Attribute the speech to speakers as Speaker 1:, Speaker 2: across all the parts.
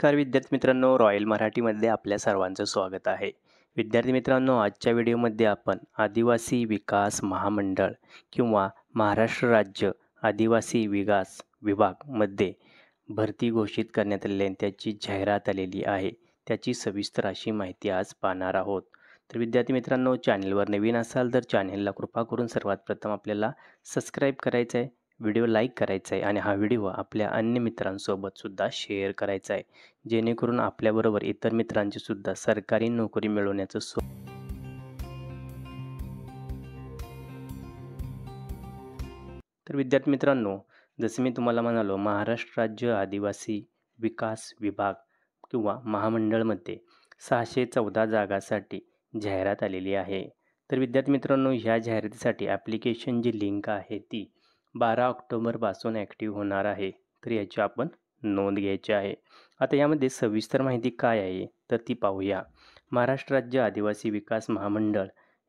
Speaker 1: नमस्कार विद्यार्थी मित्रांनो, रॉयल मराठीमध्ये आपल्या सर्वांचं स्वागत आहे. विद्यार्थी मित्रांनो, आजच्या व्हिडिओमध्ये आपण आदिवासी विकास महामंडळ किंवा महाराष्ट्र राज्य आदिवासी विकास विभागमध्ये भरती घोषित करण्यात आलेली आहे, त्याची जाहिरात आलेली आहे. त्याची सविस्तर अशी माहिती आज पाहणार आहोत. तर विद्यार्थी मित्रांनो, चॅनलवर नवीन असाल तर चॅनलला कृपा करून सर्वात प्रथम आपल्याला सबस्क्राईब करायचं आहे, व्हिडिओ लाईक करायचा आहे आणि हा व्हिडिओ आपल्या अन्य मित्रांसोबत सुद्धा शेअर करायचा आहे, जेणेकरून आपल्याबरोबर इतर मित्रांची सुद्धा सरकारी नोकरी मिळवण्याचं तर विद्यार्थी मित्रांनो, जसे मी तुम्हाला म्हणालो, महाराष्ट्र राज्य आदिवासी विकास विभाग किंवा महामंडळमध्ये 614 जागासाठी जाहिरात आलेली आहे. तर विद्यार्थी मित्रांनो, ह्या जाहिरातीसाठी ॲप्लिकेशन जी लिंक आहे ती 12 ऑक्टोबरपासून ॲक्टिव्ह होणार आहे. तर याची आपण नोंद घ्यायची आहे. आता यामध्ये सविस्तर माहिती काय आहे तर ती पाहूया. महाराष्ट्र राज्य आदिवासी विकास महामंडळ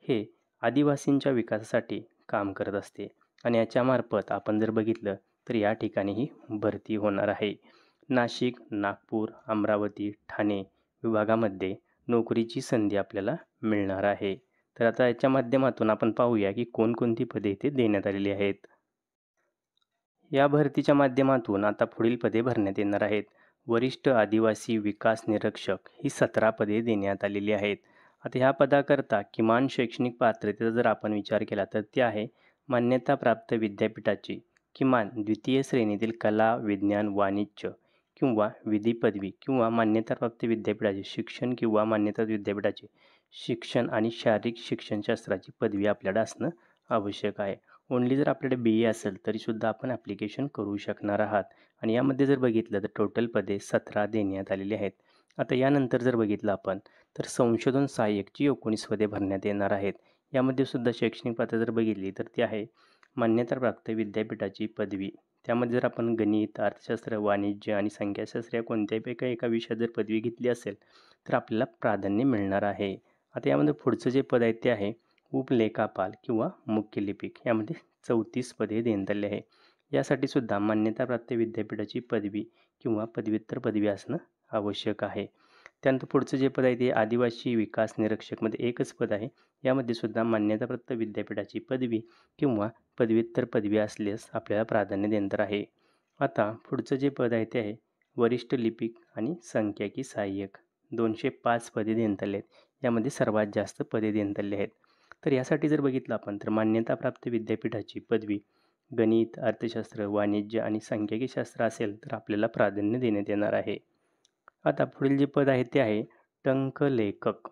Speaker 1: हे आदिवासींच्या विकासासाठी काम करत असते आणि याच्यामार्फत आपण जर बघितलं तर या ठिकाणीही भरती होणार आहे. नाशिक, नागपूर, अमरावती, ठाणे विभागामध्ये नोकरीची संधी आपल्याला मिळणार आहे. तर आता याच्या माध्यमातून आपण पाहूया की कोणकोणती पदे इथे देण्यात आलेली आहेत. या भरतीच्या माध्यमातून आता पुढील पदे भरण्यात येणार आहेत. वरिष्ठ आदिवासी विकास निरीक्षक ही 17 पदे देण्यात आलेली आहेत. आता ह्या पदाकरता किमान शैक्षणिक पात्रतेचा जर आपण विचार केला तर ती आहे मान्यताप्राप्त विद्यापीठाची किमान द्वितीय श्रेणीतील कला, विज्ञान, वाणिज्य किंवा विधी पदवी किंवा मान्यताप्राप्त विद्यापीठाचे शिक्षण किंवा मान्यता विद्यापीठाचे शिक्षण आणि शारीरिक शिक्षणशास्त्राची पदवी आपल्याला असणं आवश्यक आहे. ओन्ली जर आपल्याकडे BA असेल तरीसुद्धा आपण ॲप्लिकेशन करू शकणार आहात आणि यामध्ये जर बघितलं तर टोटल पदे 17 देण्यात आलेली आहेत. आता यानंतर जर बघितलं आपण तर संशोधन सहाय्यकची 19 पदे भरण्यात येणार आहेत. यामध्ये सुद्धा शैक्षणिक पात्रता जर बघितली तर ती आहे मान्यताप्राप्त विद्यापीठाची पदवी. त्यामध्ये जर आपण गणित, अर्थशास्त्र, वाणिज्य आणि संख्याशास्त्र या कोणत्याहीपैकी एका विषयात जर पदवी घेतली असेल तर आपल्याला प्राधान्य मिळणार आहे. आता यामध्ये पुढचं जे पद आहे ते आहे उपलेखापाल किंवा मुख्य लिपिक. यामध्ये 34 पदे देण्यात आली आहे. यासाठी सुद्धा मान्यताप्राप्त विद्यापीठाची पदवी किंवा पदव्युत्तर पदवी असणं आवश्यक आहे. त्यानंतर पुढचं जे पद आहे ते आदिवासी विकास निरीक्षकमध्ये एकच पद आहे. यामध्ये सुद्धा मान्यताप्राप्त विद्यापीठाची पदवी किंवा पदव्युत्तर पदवी असल्यास आपल्याला प्राधान्य देण्यात आहे. आता पुढचं जे पद आहे ते आहे वरिष्ठ लिपिक आणि सांख्यिकी सहाय्यक. 205 पदे देण्यात आली आहेत. यामध्ये सर्वात जास्त पदे देण्यात आली आहेत. तर यासाठी जर बघितलं आपण तर मान्यताप्राप्त विद्यापीठाची पदवी गणित, अर्थशास्त्र, वाणिज्य आणि सांख्यिकीशास्त्र असेल तर आपल्याला प्राधान्य देण्यात येणार आहे. आता पुढील जे पद आहे ते आहे टंकलेखक.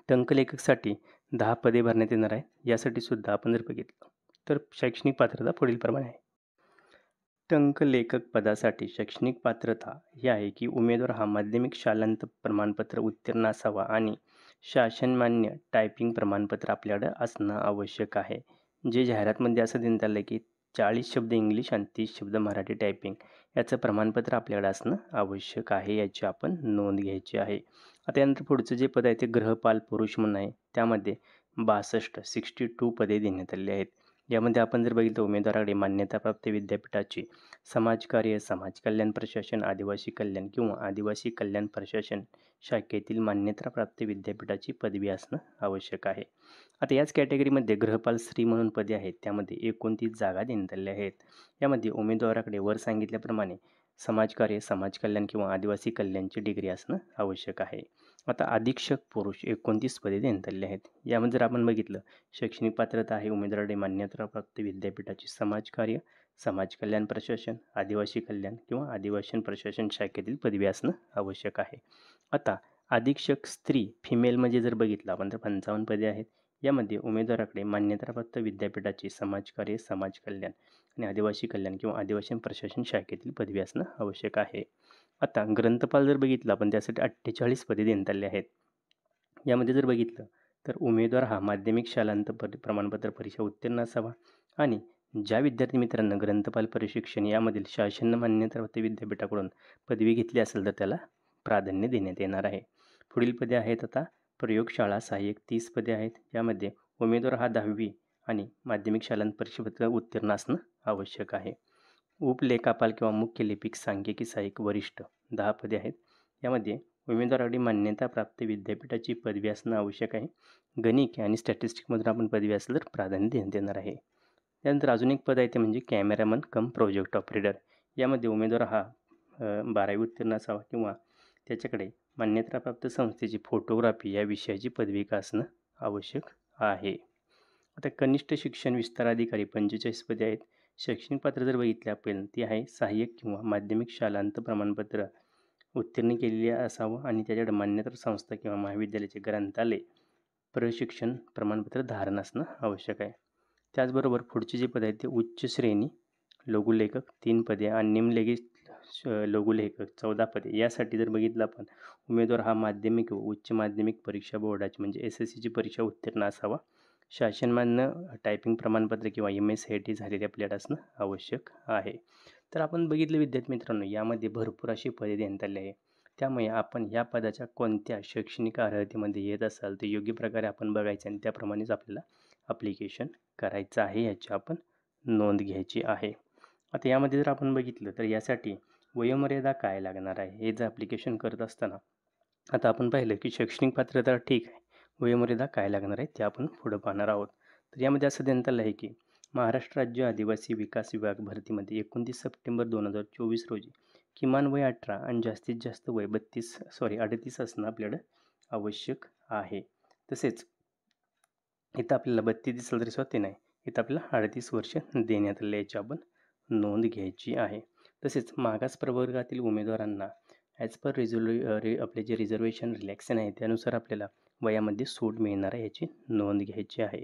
Speaker 1: टंकलेखकसाठी 10 पदे भरण्यात येणार आहे. यासाठी सुद्धा आपण जर बघितलं तर शैक्षणिक पात्रता पुढीलप्रमाणे आहे. टंकलेखक पदासाठी शैक्षणिक पात्रता ही आहे की उमेदवार हा माध्यमिक शालांत प्रमाणपत्र उत्तीर्ण असावा आणि शासनमान्य टायपिंग प्रमाणपत्र आपल्याकडं असणं आवश्यक आहे. जे जाहिरातमध्ये असं देण्यात आलं की 40 शब्द इंग्लिश आणि 30 शब्द मराठी टायपिंग याचं प्रमाणपत्र आपल्याकडे असणं आवश्यक आहे. याची आपण नोंद घ्यायची आहे. आता यानंतर पुढचं जे पद आहे ते गृहपाल पुरुष म्हणून आहे. त्यामध्ये 62 पदे देण्यात आलेली आहेत. यामध्ये आपण जर बघितलं उमेदवाराकडे मान्यताप्राप्त विद्यापीठाची समाजकार्य, समाज कल्याण प्रशासन, आदिवासी कल्याण किंवा आदिवासी कल्याण प्रशासन शाखेतील मान्यताप्राप्त विद्यापीठाची पदवी असणं आवश्यक आहे. आता याच कॅटेगरीमध्ये गृहपाल स्त्री म्हणून पदे आहेत. त्यामध्ये 29 जागा देण्यात आलेल्या आहेत. यामध्ये उमेदवाराकडे वर सांगितल्याप्रमाणे समाजकार्य, समाज कल्याण किंवा आदिवासी कल्याणची डिग्री असणं आवश्यक आहे. आता अधीक्षक पुरुष 29 पदे देण्यात आलेली आहेत. यामध्ये जर आपण बघितलं शैक्षणिक पात्रता आहे उमेदवाराकडे मान्यताप्राप्त विद्यापीठाची समाजकार्य, समाज कल्याण प्रशासन, आदिवासी कल्याण किंवा आदिवासी प्रशासन शाखेतील पदवी असणं आवश्यक आहे. आता अधीक्षक स्त्री फिमेलमध्ये जर बघितलं आपण तर 55 पदे आहेत. यामध्ये उमेदवाराकडे मान्यताप्राप्त विद्यापीठाची समाजकार्य, समाज कल्याण आणि आदिवासी कल्याण किंवा आदिवासी प्रशासन शाखेतील पदवी असणं आवश्यक आहे. आता ग्रंथपाल जर बघितलं आपण त्यासाठी 48 पदे देण्यात आली आहेत. यामध्ये जर बघितलं तर उमेदवार हा माध्यमिक शालांत प्रमाणपत्र परीक्षा उत्तीर्ण असावा आणि ज्या विद्यार्थी मित्रांनो ग्रंथपाल प्रशिक्षण यामधील शासन मान्यताप्राप्त विद्यापीठाकडून पदवी घेतली असेल तर त्याला प्राधान्य देण्यात येणार आहे. पुढील पदे आहेत आता प्रयोगशाळा सहाय्यक 30 पदे आहेत. यामध्ये उमेदवार हा 10वी आणि माध्यमिक शालांत परीक्षा उत्तीर्ण असणं आवश्यक आहे. उपलेखापाल किंवा मुख्य लिपिक सांख्यिकी सहाय्यक वरिष्ठ 10 पदे आहेत. यामध्ये उमेदवाराकडे मान्यताप्राप्त विद्यापीठाची पदवी असणं आवश्यक आहे. गणित आणि स्टॅटिस्टिकमधून आपण पदवी असेल तर प्राधान्य देण्यात येणार आहे. त्यानंतर अजून एक पद आहे ते म्हणजे कॅमेरामन कम प्रोजेक्ट ऑपरेटर. यामध्ये उमेदवार हा 12वी उत्तीर्ण असावा किंवा त्याच्याकडे मान्यताप्राप्त संस्थेची फोटोग्राफी या विषयाची पदविका असणं आवश्यक आहे. आता कनिष्ठ शिक्षण विस्तार अधिकारी 45 पदे आहेत. शैक्षणिक पात्र जर बघितले आपण ती आहे सहाय्यक किंवा माध्यमिक शालांत प्रमाणपत्र उत्तीर्ण केलेले असावं आणि त्याच्याकडे मान्यता संस्था किंवा महाविद्यालयाचे ग्रंथालय प्रशिक्षण प्रमाणपत्र धारण असणं आवश्यक आहे. त्याचबरोबर पुढचे जे पद आहेत ते उच्च श्रेणी लघुलेखक 3 पदे आणि निमलेखित लघुलेखक 14 पदे. यासाठी जर बघितलं आपण उमेदवार हा माध्यमिक व उच्च माध्यमिक परीक्षा बोर्डाची म्हणजे SSCची परीक्षा उत्तीर्ण असावा. शासनमान्य टायपिंग प्रमाणपत्र किंवा MSCIT झालेले आपल्याला असणं आवश्यक आहे. तर आपण बघितलं विद्यार्थी मित्रांनो यामध्ये भरपूर अशी पदे देण्यात आली आहे. त्यामुळे आपण या पदाच्या कोणत्या शैक्षणिक अर्हतेमध्ये येत असाल तर योग्य प्रकारे आपण बघायचं आणि त्याप्रमाणेच आपल्याला ॲप्लिकेशन करायचं आहे याची आपण नोंद घ्यायची आहे. आता यामध्ये जर आपण बघितलं तर यासाठी वयोमर्यादा काय लागणार आहे हे जर ॲप्लिकेशन करत असताना आता आपण पाहिलं की शैक्षणिक पात्रता ठीक आहे. वयोमर्यादा काय लागणार आहे ते आपण पुढं पाहणार आहोत. तर यामध्ये असं देण्यात आलं आहे की महाराष्ट्र राज्य आदिवासी विकास विभाग भरतीमध्ये 29 सप्टेंबर 2024 रोजी किमान वय 18 आणि जास्तीत जास्त वय 38 असणं आपल्याला आवश्यक आहे. तसेच इथं आपल्याला 32 दिसलं तरी स्वतः नाही. इथं आपल्याला 38 वर्ष देण्यात आले याची आपण नोंद घ्यायची आहे. तसेच मागास प्रवर्गातील उमेदवारांना ॲज पर आपले जे रिझर्वेशन रिलॅक्सेशन आहे त्यानुसार आपल्याला वयामध्ये सूट मिळणार आहे याची नोंद घ्यायची आहे.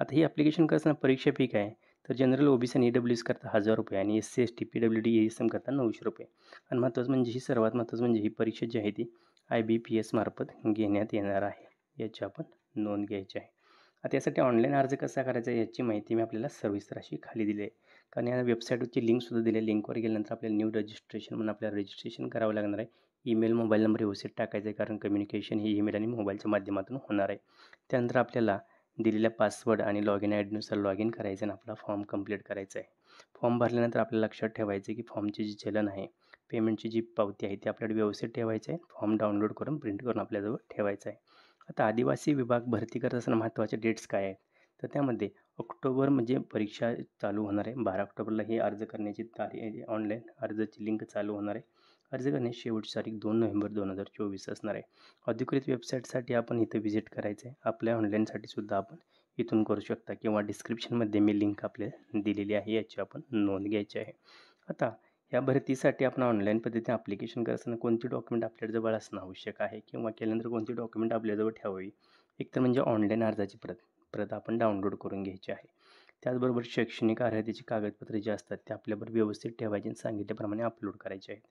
Speaker 1: आता ही ॲप्लिकेशन करताना परीक्षा फी काय आहे तर जनरल OBC आणि EWS करता ₹1000 आणि SC ST PWD ESM करता ₹900 आणि महत्त्वाचं म्हणजे ही सर्वात महत्त्वाचं म्हणजे ही परीक्षा जी आहे ती IBPS मार्फत घेण्यात येणार आहे याची आपण नोंद घ्यायची आहे. आता यासाठी ऑनलाईन अर्ज कसा करायचा याची माहिती मी आपल्याला सविस्तर अशी खाली दिली आहे. कारण या वेबसाईटवरची लिंकसुद्धा दिली आहे. लिंकवर गेल्यानंतर आपल्याला न्यू रजिस्ट्रेशन म्हणून आपल्याला रजिस्ट्रेशन करावं लागणार आहे. ईमेल, मोबाईल नंबर व्यवस्थित टाकायचा आहे कारण कम्युनिकेशन ही ईमेल आणि मोबाईलच्या माध्यमातून होणार आहे. त्यानंतर आपल्याला दिलेल्या पासवर्ड आणि लॉग इन आयडीनुसार लॉग इन करायचं आणि आपला फॉर्म कंप्लीट करायचा आहे. फॉर्म भरल्यानंतर आपल्याला लक्षात ठेवायचं की फॉर्मची जी चलन आहे, पेमेंटची जी पावती आहे ती आपल्याला व्यवस्थित ठेवायची आहे. फॉर्म डाउनलोड करून प्रिंट करून आपल्याजवळ ठेवायचा आहे. आता आदिवासी विभाग भरती करत असताना महत्त्वाचे डेट्स काय आहेत तर त्यामध्ये ऑक्टोबर म्हणजे परीक्षा चालू होणार आहे. 12 ऑक्टोबरला ही अर्ज करण्याची तारीख ऑनलाईन अर्जाची लिंक चालू होणार आहे. अर्ज करण्याची शेवटची तारीख 2 नोव्हेंबर 2024 असणार आहे. अधिकृत वेबसाईटसाठी आपण इथं व्हिजिट करायचं आहे. आपल्या ऑनलाईनसाठी सुद्धा आपण इथून करू शकता किंवा डिस्क्रिप्शनमध्ये मी लिंक आपल्याला दिलेली आहे याची आपण नोंद घ्यायची आहे. आता या भरतीसाठी आपण ऑनलाईन पद्धतीने ॲप्लिकेशन करत असताना कोणती डॉक्युमेंट आपल्याजवळ असणं आवश्यक आहे किंवा केल्यानंतर कोणती डॉक्युमेंट आपल्याजवळ ठेवावी. एक तर म्हणजे ऑनलाईन अर्जाची प्रत आपण डाउनलोड करून घ्यायची आहे. त्याचबरोबर शैक्षणिक अर्हतेची कागदपत्रे जी असतात ते आपल्याबरोबर व्यवस्थित ठेवायची आणि सांगितल्याप्रमाणे अपलोड करायचे आहेत.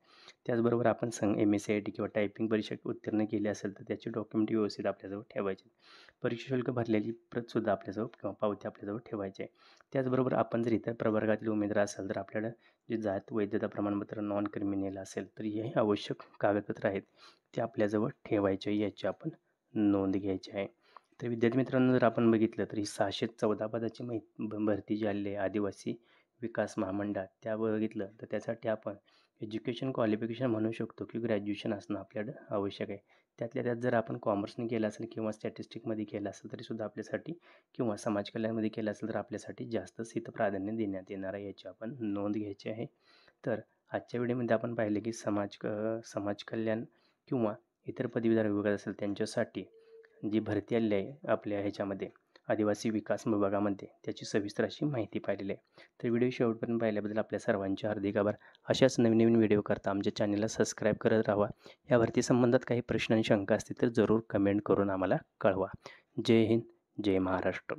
Speaker 1: त्याचबरोबर आपण MSCIT किंवा टायपिंग परीक्षा उत्तीर्ण केली असेल तर त्याची डॉक्युमेंट व्यवस्थित आपल्याजवळ ठेवायची. परीक्षा शुल्क भरलेली प्रतसुद्धा आपल्याजवळ किंवा पावती आपल्याजवळ ठेवायची आहे. त्याचबरोबर आपण जर इतर प्रवर्गातील उमेदवार असाल तर आपल्याला जे जात वैधता प्रमाणपत्र नॉन क्रिमिनल असेल तर हे आवश्यक कागदपत्र आहेत ते आपल्याजवळ ठेवायचे याची आपण नोंद घ्यायची आहे. तर विद्यार्थी मित्रांनो जर आपण बघितलं तर ही 614 पदाची भरती जी आलेली आहे आदिवासी विकास महामंडळात त्या बघितलं तर त्यासाठी आपण एज्युकेशन क्वालिफिकेशन म्हणू शकतो की ग्रॅज्युएशन असणं आपल्याला आवश्यक आहे. त्यातल्या त्यात जर आपण कॉमर्सने केलं असेल किंवा स्टॅटिस्टिकमध्ये केलं असेल तरीसुद्धा आपल्यासाठी किंवा समाज कल्याणमध्ये केलं असेल तर आपल्यासाठी जास्तच इथं प्राधान्य देण्यात येणार आहे याची आपण नोंद घ्यायची आहे. तर आजच्या व्हिडिओमध्ये आपण पाहिले की समाज कल्याण किंवा इतर पदवीधर विभाग असेल त्यांच्यासाठी जी भरती आलेली आहे आपल्या ह्याच्यामध्ये आदिवासी विकास विभागामध्ये त्याची सविस्तर अशी माहिती पाहिलेली आहे. तर व्हिडिओ शेवटपर्यंत पाहिल्याबद्दल आपल्या सर्वांचे हार्दिक आभार. अशाच नवीन नवीन व्हिडिओ करता आमच्या चॅनलला सबस्क्राईब करत राहा. या भरती संबंधात काही प्रश्न आणि शंका असतील तर जरूर कमेंट करून आम्हाला कळवा. जय हिंद, जय महाराष्ट्र.